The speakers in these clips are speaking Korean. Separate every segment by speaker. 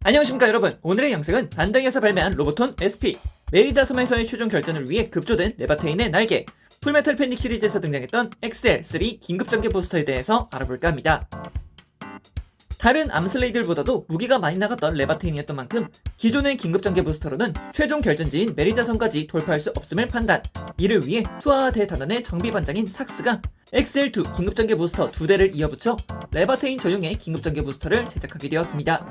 Speaker 1: 안녕하십니까 여러분. 오늘의 영상은 반다이에서 발매한 로보톤 SP 메리다 섬에서의 최종 결전을 위해 급조된 레바테인의 날개, 풀메탈 패닉 시리즈에서 등장했던 XL3 긴급전개 부스터에 대해서 알아볼까 합니다. 다른 암슬레이들보다도 무기가 많이 나갔던 레바테인이었던 만큼 기존의 긴급전개 부스터로는 최종 결전지인 메리다 섬까지 돌파할 수 없음을 판단. 이를 위해 투하와 대단원의 정비반장인 삭스가 XL2 긴급전개 부스터 2대를 이어붙여 레바테인 전용의 긴급전개 부스터를 제작하게 되었습니다.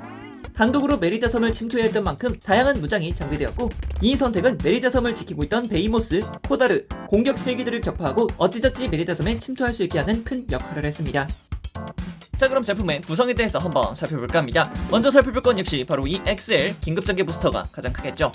Speaker 1: 단독으로 메리다 섬을 침투했던 만큼 다양한 무장이 장비되었고, 이 선택은 메리다 섬을 지키고 있던 베이모스, 코다르, 공격 헬기들을 격파하고 어찌저찌 메리다 섬에 침투할 수 있게 하는 큰 역할을 했습니다. 자, 그럼 제품의 구성에 대해서 한번 살펴볼까 합니다. 먼저 살펴볼 건 역시 바로 이 XL 긴급전개 부스터가 가장 크겠죠.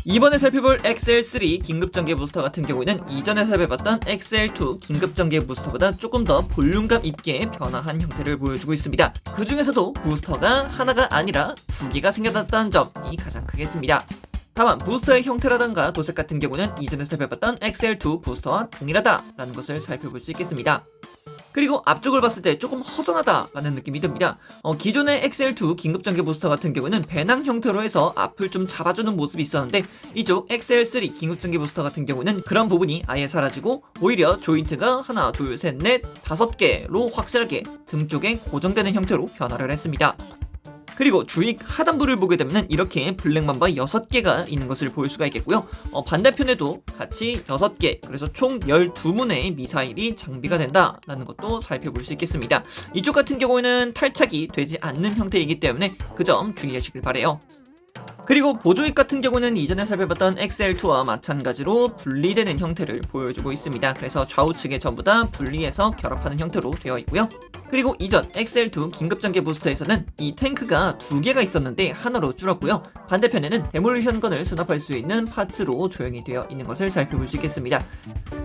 Speaker 1: 이번에 살펴볼 XL3 긴급전개 부스터 같은 경우에는 이전에 살펴봤던 XL2 긴급전개 부스터보다 조금 더 볼륨감 있게 변화한 형태를 보여주고 있습니다. 그 중에서도 부스터가 하나가 아니라 두 개가 생겨났다는 점이 가장 크겠습니다. 다만 부스터의 형태라던가 도색 같은 경우는 이전에 살펴봤던 XL2 부스터와 동일하다라는 것을 살펴볼 수 있겠습니다. 그리고 앞쪽을 봤을 때 조금 허전하다라는 느낌이 듭니다. 기존의 XL2 긴급전개 부스터 같은 경우는 배낭 형태로 해서 앞을 좀 잡아주는 모습이 있었는데, 이쪽 XL3 긴급전개 부스터 같은 경우는 그런 부분이 아예 사라지고 오히려 조인트가 하나, 둘, 셋, 넷, 5개로 확실하게 등 쪽에 고정되는 형태로 변화를 했습니다. 그리고 주익 하단부를 보게 되면 이렇게 블랙맘바 6개가 있는 것을 볼 수가 있겠고요. 반대편에도 같이 6개, 그래서 총 12문의 미사일이 장비가 된다라는 것도 살펴볼 수 있겠습니다. 이쪽 같은 경우에는 탈착이 되지 않는 형태이기 때문에 그 점 주의하시길 바래요. 그리고 보조익 같은 경우는 이전에 살펴봤던 XL2와 마찬가지로 분리되는 형태를 보여주고 있습니다. 그래서 좌우측에 전부 다 분리해서 결합하는 형태로 되어 있고요. 그리고 이전 XL2 긴급전개 부스터에서는 이 탱크가 2개가 있었는데 하나로 줄었고요. 반대편에는 데몰리션 건을 수납할 수 있는 파츠로 조형이 되어 있는 것을 살펴볼 수 있겠습니다.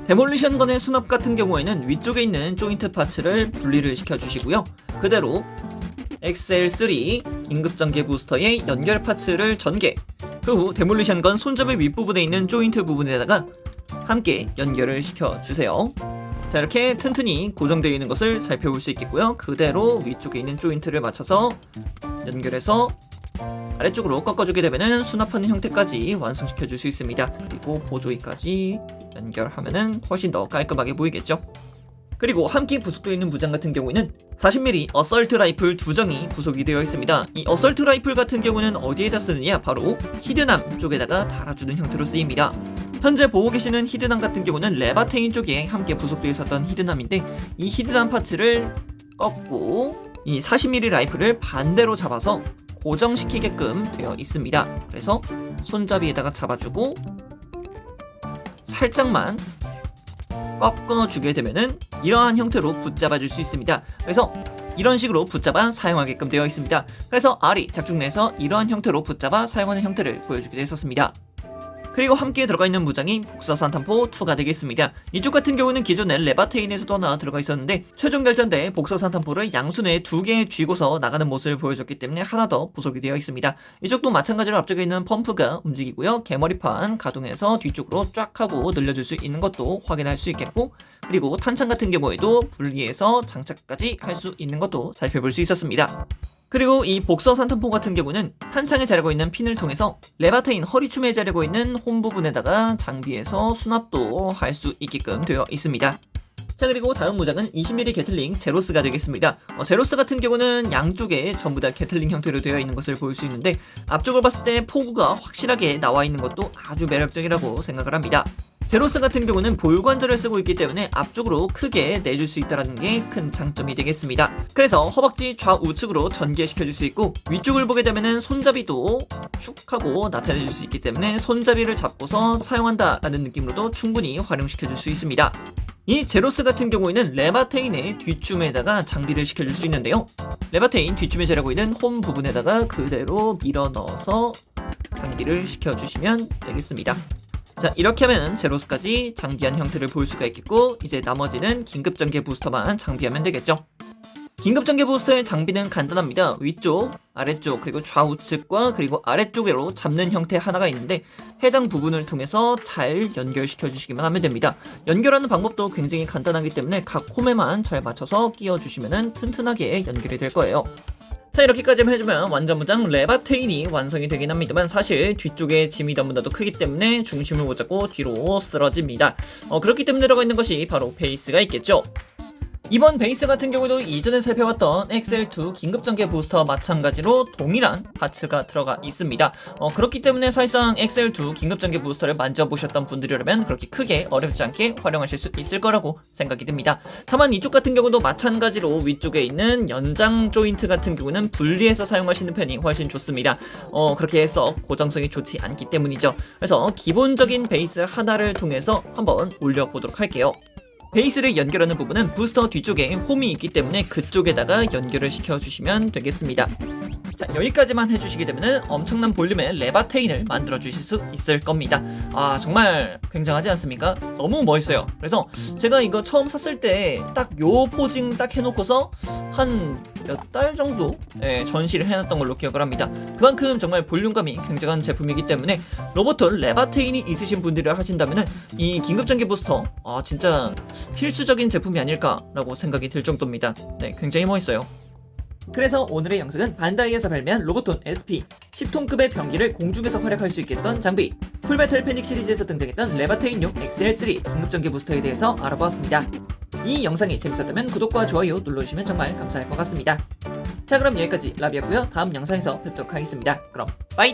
Speaker 1: 데몰리션 건의 수납 같은 경우에는 위쪽에 있는 조인트 파츠를 분리를 시켜주시고요. 그대로 XL3 긴급전개 부스터의 연결 파츠를 전개, 그 후 데몰리션 건 손잡이 윗부분에 있는 조인트 부분에다가 함께 연결을 시켜주세요. 자, 이렇게 튼튼히 고정되어 있는 것을 살펴볼 수 있겠고요. 그대로 위쪽에 있는 조인트를 맞춰서 연결해서 아래쪽으로 꺾어주게 되면 수납하는 형태까지 완성시켜 줄 수 있습니다. 그리고 보조기까지 연결하면 훨씬 더 깔끔하게 보이겠죠. 그리고 함께 부속되어 있는 무장 같은 경우에는 40mm 어설트 라이플 2정이 부속이 되어 있습니다. 이 어설트 라이플 같은 경우는 어디에다 쓰느냐, 바로 히드남 쪽에다가 달아주는 형태로 쓰입니다. 현재 보고 계시는 히드남 같은 경우는 레바테인 쪽에 함께 부속되어 있었던 히드남인데, 이 히드남 파츠를 꺾고 이 40mm 라이플을 반대로 잡아서 고정시키게끔 되어 있습니다. 그래서 손잡이에다가 잡아주고 살짝만 꺾어주게 되면은 이러한 형태로 붙잡아줄 수 있습니다. 그래서 이런 식으로 붙잡아 사용하게끔 되어 있습니다. 그래서 알이 작중 내에서 이러한 형태로 붙잡아 사용하는 형태를 보여주기도 했었습니다. 그리고 함께 들어가 있는 무장이 복서산탄포 2가 되겠습니다. 이쪽 같은 경우는 기존에 레바테인에서도 하나 들어가 있었는데, 최종 결전 때 복서산탄포를 양손에 2개 쥐고서 나가는 모습을 보여줬기 때문에 하나 더 부속이 되어 있습니다. 이쪽도 마찬가지로 앞쪽에 있는 펌프가 움직이고요. 개머리판 가동해서 뒤쪽으로 쫙 하고 늘려줄 수 있는 것도 확인할 수 있겠고, 그리고 탄창 같은 경우에도 분리해서 장착까지 할 수 있는 것도 살펴볼 수 있었습니다. 그리고 이 복서 산탄포 같은 경우는 탄창에 자르고 있는 핀을 통해서 레바테인 허리춤에 자르고 있는 홈 부분에다가 장비해서 수납도 할 수 있게끔 되어 있습니다. 자, 그리고 다음 무장은 20mm 게틀링 제로스가 되겠습니다. 제로스 같은 경우는 양쪽에 전부 다 게틀링 형태로 되어 있는 것을 볼 수 있는데, 앞쪽을 봤을 때 포구가 확실하게 나와 있는 것도 아주 매력적이라고 생각을 합니다. 제로스 같은 경우는 볼관절을 쓰고 있기 때문에 앞쪽으로 크게 내줄 수 있다는 게 큰 장점이 되겠습니다. 그래서 허벅지 좌우측으로 전개시켜줄 수 있고, 위쪽을 보게 되면 손잡이도 쭉 하고 나타내줄 수 있기 때문에 손잡이를 잡고서 사용한다라는 느낌으로도 충분히 활용시켜줄 수 있습니다. 이 제로스 같은 경우에는 레바테인의 뒷춤에다가 장비를 시켜줄 수 있는데요. 레바테인 뒷춤에 자르고 있는 홈 부분에다가 그대로 밀어 넣어서 장비를 시켜주시면 되겠습니다. 자, 이렇게 하면 제로스까지 장비한 형태를 볼 수가 있겠고, 이제 나머지는 긴급전개 부스터만 장비하면 되겠죠. 긴급전개 부스터의 장비는 간단합니다. 위쪽, 아래쪽, 그리고 좌우측과 그리고 아래쪽으로 잡는 형태 하나가 있는데, 해당 부분을 통해서 잘 연결시켜 주시기만 하면 됩니다. 연결하는 방법도 굉장히 간단하기 때문에 각 홈에만 잘 맞춰서 끼워 주시면 튼튼하게 연결이 될 거예요. 자, 이렇게까지만 해주면 완전무장 레바테인이 완성이 되긴 합니다만 사실 뒤쪽에 짐이 너무나도 크기 때문에 중심을 못 잡고 뒤로 쓰러집니다. 그렇기 때문에 들어가 있는 것이 바로 베이스가 있겠죠. 이번 베이스 같은 경우도 이전에 살펴봤던 XL2 긴급전개 부스터와 마찬가지로 동일한 파츠가 들어가 있습니다. 그렇기 때문에 사실상 XL2 긴급전개 부스터를 만져보셨던 분들이라면 그렇게 크게 어렵지 않게 활용하실 수 있을 거라고 생각이 듭니다. 다만 이쪽 같은 경우도 마찬가지로 위쪽에 있는 연장 조인트 같은 경우는 분리해서 사용하시는 편이 훨씬 좋습니다. 그렇게 해서 고정성이 좋지 않기 때문이죠. 그래서 기본적인 베이스 하나를 통해서 한번 올려보도록 할게요. 베이스를 연결하는 부분은 부스터 뒤쪽에 홈이 있기 때문에 그쪽에다가 연결을 시켜주시면 되겠습니다. 자, 여기까지만 해주시게 되면 엄청난 볼륨의 레바테인을 만들어 주실 수 있을 겁니다. 정말 굉장하지 않습니까? 너무 멋있어요. 그래서 제가 이거 처음 샀을 때 딱 요 포징 딱 해놓고서 한 몇 달 정도 전시를 해놨던 걸로 기억을 합니다. 그만큼 정말 볼륨감이 굉장한 제품이기 때문에 로보톤 레바테인이 있으신 분들이 하신다면 이 긴급전기 부스터 진짜 필수적인 제품이 아닐까라고 생각이 들 정도입니다. 네, 굉장히 멋있어요. 그래서 오늘의 영상은 반다이에서 발매한 로보톤 SP 10톤급의 병기를 공중에서 활약할 수 있겠던 장비 풀메탈 패닉 시리즈에서 등장했던 레바테인용 XL3 긴급전기 부스터에 대해서 알아보았습니다. 이 영상이 재밌었다면 구독과 좋아요 눌러주시면 정말 감사할 것 같습니다. 자, 그럼 여기까지 라비였고요. 다음 영상에서 뵙도록 하겠습니다. 그럼 빠이!